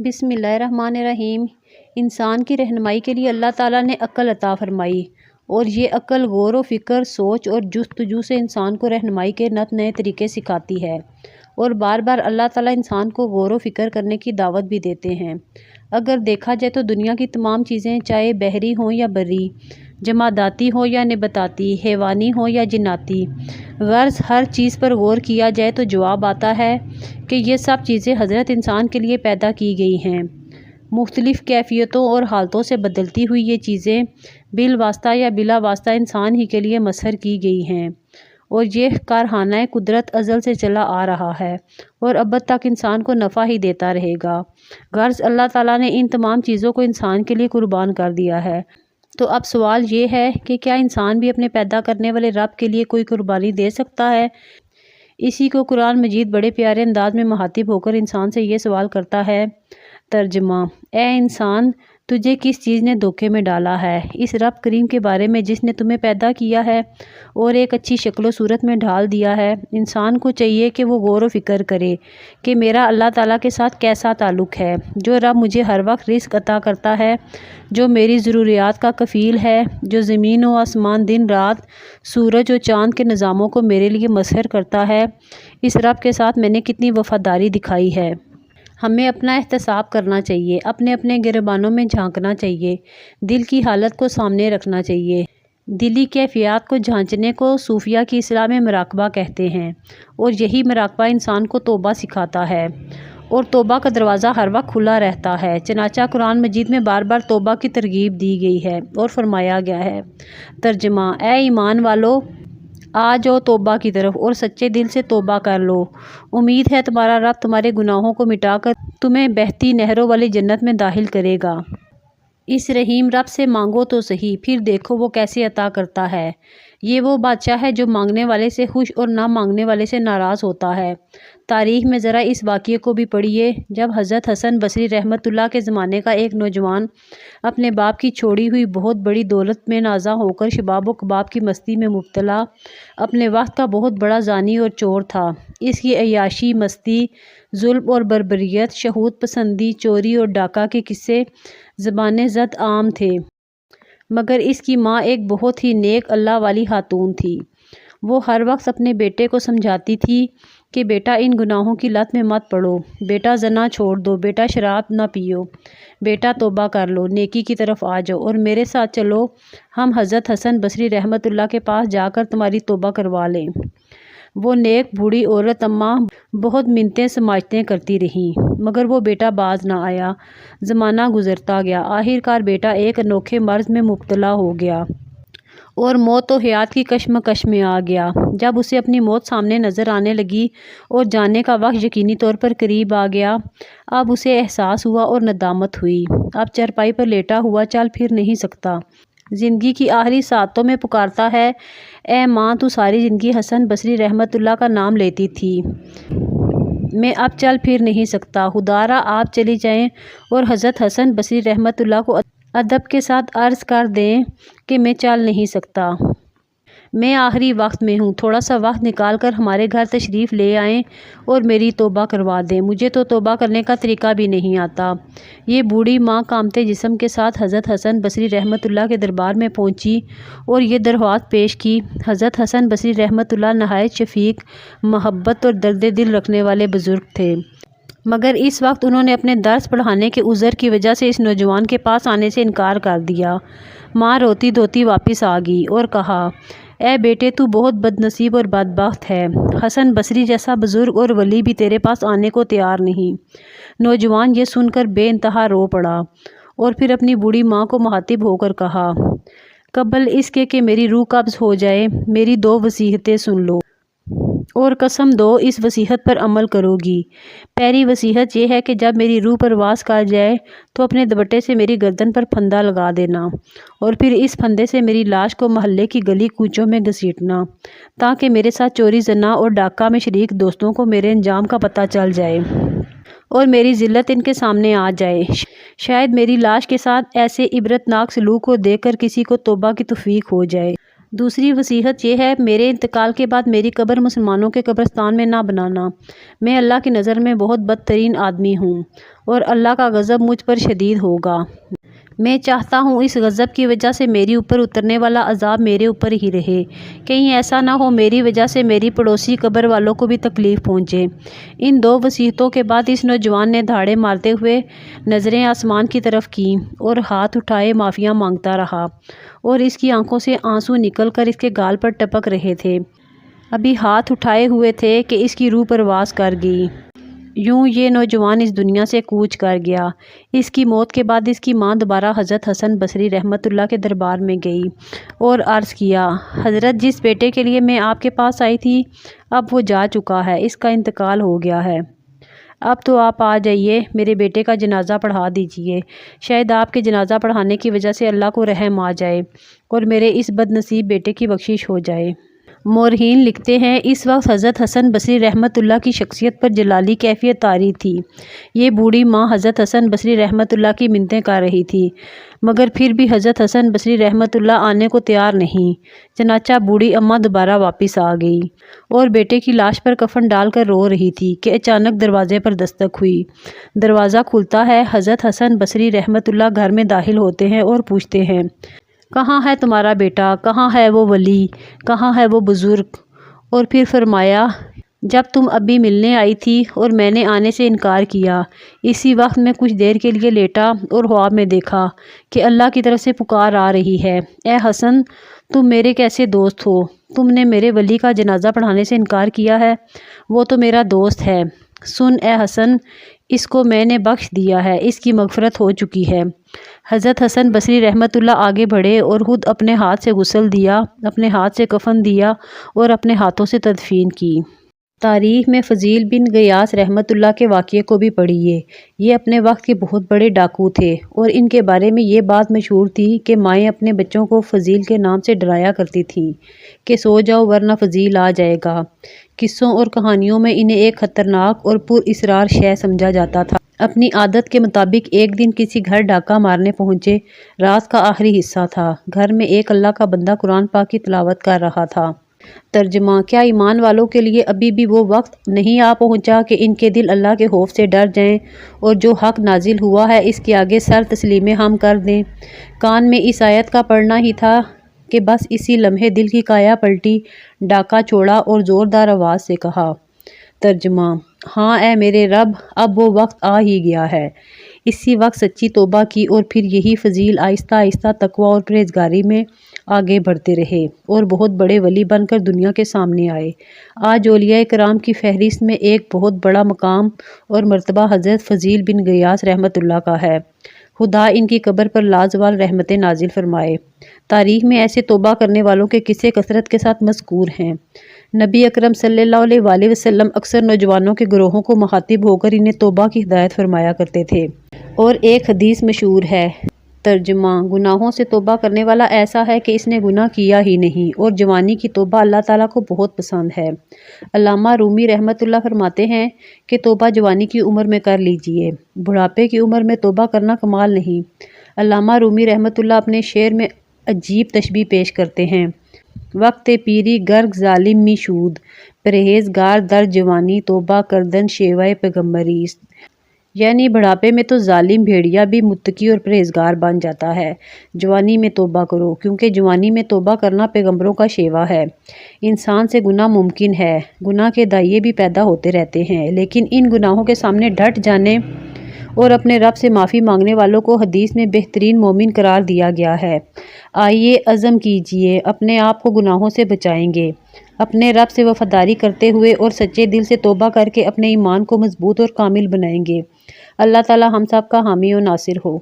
बिस्मिल्लाहिर्रहमानिर्रहीम। इंसान की रहनुमाई के लिए अल्लाह ताला ने अक्ल अता फरमाई और ये अक्ल गौर व फिक्र, सोच और जुस्तजू से इंसान को रहनुमाई के नए तरीके सिखाती है और बार बार अल्लाह ताला इंसान को गौर व फिक्र करने की दावत भी देते हैं। अगर देखा जाए तो दुनिया की तमाम चीज़ें, चाहे बहरी हों या बर्री, जमादाती हो या नबताती, हैवानी हो या जिन्नाती, गर्ज हर चीज़ पर गौर किया जाए तो जवाब आता है कि ये सब चीज़ें हज़रत इंसान के लिए पैदा की गई हैं। मुख्तलिफ़ कैफियतों और हालतों से बदलती हुई ये चीज़ें बिल वास्ता या बिला वास्ता इंसान ही के लिए मसहर की गई हैं और ये कारखाना कुदरत अज़ल से चला आ रहा है और अब तक इंसान को नफ़ा ही देता रहेगा। गर्ज अल्लाह ताला ने इन तमाम चीज़ों को इंसान के लिए कुर्बान कर दिया है। तो अब सवाल ये है कि क्या इंसान भी अपने पैदा करने वाले रब के लिए कोई कुर्बानी दे सकता है? इसी को कुरान मजीद बड़े प्यारे अंदाज में मुखातिब होकर इंसान से ये सवाल करता है। तर्जमा: ए इंसान, तुझे किस चीज़ ने धोखे में डाला है? इस रब करीम के बारे में जिसने तुम्हें पैदा किया है और एक अच्छी शक्ल सूरत में ढाल दिया है। इंसान को चाहिए कि वो गौर व फिक्र करे कि मेरा अल्लाह ताला के साथ कैसा ताल्लुक़ है। जो रब मुझे हर वक्त रिस्क अता करता है, जो मेरी ज़रूरियात का कफ़ील है, जो ज़मीन व आसमान, दिन रात, सूरज और चाँद के निज़ामों को मेरे लिए मसहर करता है, इस रब के साथ मैंने कितनी वफ़ादारी दिखाई है। हमें अपना एहतसाब करना चाहिए, अपने अपने गिरबानों में झांकना चाहिए, दिल की हालत को सामने रखना चाहिए। दिली कैफियत को जांचने को सूफिया की इस्लाह में मुराकबा कहते हैं और यही मुराकबा इंसान को तौबा सिखाता है और तौबा का दरवाज़ा हर वक्त खुला रहता है। चनाचा कुरान मजीद में बार बार तौबा की तरगीब दी गई है और फरमाया गया है। तर्जमा: ए ईमान वालो, आ जाओ तौबा की तरफ और सच्चे दिल से तौबा कर लो। उम्मीद है तुम्हारा रब तुम्हारे गुनाहों को मिटाकर तुम्हें बहती नहरों वाली जन्नत में दाखिल करेगा। इस रहीम रब से मांगो तो सही, फिर देखो वो कैसे अता करता है। ये वो बादशाह है जो मांगने वाले से खुश और ना मांगने वाले से नाराज़ होता है। तारीख़ में ज़रा इस वाक़ये को भी पढ़िए, जब हज़रत हसन बसरी रहमतुल्लाह के ज़माने का एक नौजवान अपने बाप की छोड़ी हुई बहुत बड़ी दौलत में नाज़ा होकर शबाब व कबाब की मस्ती में मुब्तला अपने वक्त का बहुत बड़ा जानी और चोर था। इसकी अय्याशी, मस्ती, जुल्म और बर्बरियत, शहूद पसंदी, चोरी और डाका के किस्से ज़बान ज़द आम थे, मगर इसकी माँ एक बहुत ही नेक अल्लाह वाली खातून थी। वो हर वक्त अपने बेटे को समझाती थी कि बेटा इन गुनाहों की लत में मत पड़ो, बेटा ज़ना छोड़ दो, बेटा शराब ना पियो, बेटा तौबा कर लो, नेकी की तरफ आ जाओ और मेरे साथ चलो, हम हज़रत हसन बसरी रहमतुल्लाह के पास जाकर तुम्हारी तौबा करवा लें। वो नेक बूढ़ी औरत अम्मा बहुत मिन्नतें समाजतें करती रहीं, मगर वो बेटा बाज ना आया। ज़माना गुज़रता गया, आखिरकार बेटा एक अनोखे मर्ज़ में मुब्तला हो गया और मौत व हयात की कशमकश में आ गया। जब उसे अपनी मौत सामने नज़र आने लगी और जाने का वक्त यकीनी तौर पर करीब आ गया, अब उसे एहसास हुआ और नदामत हुई। अब चरपाई पर लेटा हुआ चल फिर नहीं सकता, ज़िंदगी की आखिरी सातों में पुकारता है, ए माँ, तू सारी ज़िंदगी हसन बसरी रहमतुल्लाह का नाम लेती थी, मैं अब चल फिर नहीं सकता, खुदारा आप चली जाएं और हज़रत हसन बसरी रहमतुल्लाह को अदब के साथ अर्ज़ कर दें कि मैं चल नहीं सकता, मैं आखिरी वक्त में हूँ, थोड़ा सा वक्त निकाल कर हमारे घर तशरीफ़ ले आएँ और मेरी तौबा करवा दें, मुझे तो तौबा करने का तरीका भी नहीं आता। ये बूढ़ी माँ कामते जिस्म के साथ हज़रत हसन बसरी रहमतुल्लाह के दरबार में पहुँची और ये दरख्वास्त पेश की। हज़रत हसन बसरी रहमतुल्लाह नहायत शफ़ीक, मोहब्बत और दर्द दिल रखने वाले बुज़ुर्ग थे, मगर इस वक्त उन्होंने अपने दर्स पढ़ाने के उज़र की वजह से इस नौजवान के पास आने से इनकार कर दिया। माँ रोती धोती वापस आ गई और कहा, ए बेटे, तू बहुत बदनसीब और बदबख्त है, हसन बसरी जैसा बुज़ुर्ग और वली भी तेरे पास आने को तैयार नहीं। नौजवान ये सुनकर बेइंतहा रो पड़ा और फिर अपनी बूढ़ी माँ को मुखातिब होकर कहा, कबल इसके कि मेरी रूह कब्ज़ हो जाए, मेरी 2 वसीयतें सुन लो और कसम दो इस वसीयत पर अमल करोगी। पहली वसीयत यह है कि जब मेरी रूह परवास कर जाए तो अपने दुपट्टे से मेरी गर्दन पर फंदा लगा देना और फिर इस फंदे से मेरी लाश को महल्ले की गली कूचों में घसीटना, ताकि मेरे साथ चोरी, जना और डाका में शरीक दोस्तों को मेरे अंजाम का पता चल जाए और मेरी ज़िल्लत इनके सामने आ जाए। शायद मेरी लाश के साथ ऐसे इबरतनाक सलूक को देखकर किसी को तौबा की तौफीक हो जाए। دوسری وصیت یہ ہے، میرے انتقال کے بعد میری قبر مسلمانوں کے قبرستان میں نہ بنانا۔ میں اللہ کی نظر میں بہت بدترین آدمی ہوں اور اللہ کا غضب مجھ پر شدید ہوگا۔ میں چاہتا ہوں اس غضب کی وجہ سے میری اوپر اترنے والا عذاب میرے اوپر ہی رہے، کہیں ایسا نہ ہو میری وجہ سے میری پڑوسی قبر والوں کو بھی تکلیف پہنچے۔ ان دو وصیتوں کے بعد اس نوجوان نے دھاڑے مارتے ہوئے نظریں آسمان کی طرف کیں اور ہاتھ اٹھائے معافیاں مانگتا رہا، اور اس کی آنکھوں سے آنسو نکل کر اس کے گال پر ٹپک رہے تھے۔ ابھی ہاتھ اٹھائے ہوئے تھے کہ اس کی روح پرواز کر گئی۔ یوں یہ نوجوان اس دنیا سے کوچ کر گیا۔ اس کی موت کے بعد اس کی ماں دوبارہ حضرت حسن بصری رحمۃ اللہ کے دربار میں گئی اور عرض کیا، حضرت جس بیٹے کے لیے میں آپ کے پاس آئی تھی اب وہ جا چکا ہے، اس کا انتقال ہو گیا ہے۔ اب تو آپ آ جائیے، میرے بیٹے کا جنازہ پڑھا دیجیے، شاید آپ کے جنازہ پڑھانے کی وجہ سے اللہ کو رحم آ جائے اور میرے اس بد نصیب بیٹے کی بخشش ہو جائے۔ مورخین لکھتے ہیں، اس وقت حضرت حسن بصری رحمۃ اللہ کی شخصیت پر جلالی کیفیت طاری تھی۔ یہ بوڑھی ماں حضرت حسن بصری رحمۃ اللہ کی منتیں کر رہی تھی، مگر پھر بھی حضرت حسن بصری رحمۃ اللہ آنے کو تیار نہیں۔ چنانچہ بوڑھی اماں دوبارہ واپس آ گئی اور بیٹے کی لاش پر کفن ڈال کر رو رہی تھی کہ اچانک دروازے پر دستک ہوئی۔ دروازہ کھلتا ہے، حضرت حسن بصری رحمۃ اللہ گھر میں داخل ہوتے ہیں اور پوچھتے ہیں، کہاں ہے تمہارا بیٹا؟ کہاں ہے وہ ولی؟ کہاں ہے وہ بزرگ؟ اور پھر فرمایا، جب تم ابھی ملنے آئی تھی اور میں نے آنے سے انکار کیا، اسی وقت میں کچھ دیر کے لیے لیٹا اور خواب میں دیکھا کہ اللہ کی طرف سے پکار آ رہی ہے، اے حسن تم میرے کیسے دوست ہو؟ تم نے میرے ولی کا جنازہ پڑھانے سے انکار کیا ہے، وہ تو میرا دوست ہے۔ سن اے حسن، اس کو میں نے بخش دیا ہے، اس کی مغفرت ہو چکی ہے۔ حضرت حسن بصری رحمۃ اللہ آگے بڑھے اور خود اپنے ہاتھ سے غسل دیا، اپنے ہاتھ سے کفن دیا اور اپنے ہاتھوں سے تدفین کی۔ تاریخ میں فضیل بن غیاث رحمۃ اللہ کے واقعے کو بھی پڑھیے۔ یہ اپنے وقت کے بہت بڑے ڈاکو تھے اور ان کے بارے میں یہ بات مشہور تھی کہ مائیں اپنے بچوں کو فضیل کے نام سے ڈرایا کرتی تھیں کہ سو جاؤ ورنہ فضیل آ جائے گا۔ قصوں اور کہانیوں میں انہیں ایک خطرناک اور پر اسرار شے سمجھا جاتا تھا۔ اپنی عادت کے مطابق ایک دن کسی گھر ڈاکہ مارنے پہنچے۔ رات کا آخری حصہ تھا۔ گھر میں ایک اللہ کا بندہ قرآن پاک کی تلاوت کر رہا تھا۔ ترجمہ: کیا ایمان والوں کے لیے ابھی بھی وہ وقت نہیں آ پہنچا کہ ان کے دل اللہ کے خوف سے ڈر جائیں اور جو حق نازل ہوا ہے اس کے آگے سر تسلیم ہم کر دیں؟ کان میں اس آیت کا پڑنا ہی تھا کہ بس اسی لمحے دل کی کایا پلٹی، ڈاکہ چھوڑا اور زوردار آواز سے کہا۔ ترجمہ: ہاں اے میرے رب، اب وہ وقت آ ہی گیا ہے۔ اسی وقت سچی توبہ کی اور پھر یہی فضیل آہستہ آہستہ تقویٰ اور پرہیزگاری میں آگے بڑھتے رہے اور بہت بڑے ولی بن کر دنیا کے سامنے آئے۔ آج اولیاء کرام کی فہرست میں ایک بہت بڑا مقام اور مرتبہ حضرت فضیل بن غیاث رحمۃ اللہ کا ہے۔ خدا ان کی قبر پر لازوال رحمتیں نازل فرمائے۔ تاریخ میں ایسے توبہ کرنے والوں کے قصے کثرت کے ساتھ مذکور ہیں۔ نبی اکرم صلی اللہ علیہ وآلہ وسلم اکثر نوجوانوں کے گروہوں کو مخاطب ہو کر انہیں توبہ کی ہدایت فرمایا کرتے تھے۔ اور ایک حدیث مشہور ہے۔ ترجمہ: گناہوں سے توبہ کرنے والا ایسا ہے کہ اس نے گناہ کیا ہی نہیں، اور جوانی کی توبہ اللہ تعالیٰ کو بہت پسند ہے۔ علامہ رومی رحمۃ اللہ فرماتے ہیں کہ توبہ جوانی کی عمر میں کر لیجئے، بڑھاپے کی عمر میں توبہ کرنا کمال نہیں۔ علامہ رومی رحمۃ اللہ اپنے شعر میں عجیب تشبیہ پیش کرتے ہیں: وقت پیری گرگ ظالم می شود، پرہیزگار در جوانی توبہ کردن شیوہ پیغمبری است۔ یعنی بڑھاپے میں تو ظالم بھیڑیا بھی متقی اور پرہیزگار بن جاتا ہے۔ جوانی میں توبہ کرو، کیونکہ جوانی میں توبہ کرنا پیغمبروں کا شیوا ہے۔ انسان سے گناہ ممکن ہے، گناہ کے دائیں بھی پیدا ہوتے رہتے ہیں، لیکن ان گناہوں کے سامنے ڈٹ جانے اور اپنے رب سے معافی مانگنے والوں کو حدیث میں بہترین مومن قرار دیا گیا ہے۔ آئیے عزم کیجئے، اپنے آپ کو گناہوں سے بچائیں گے، اپنے رب سے وفاداری کرتے ہوئے اور سچے دل سے توبہ کر کے اپنے ایمان کو مضبوط اور کامل بنائیں گے۔ اللہ تعالی ہم سب کا حامی و ناصر ہو۔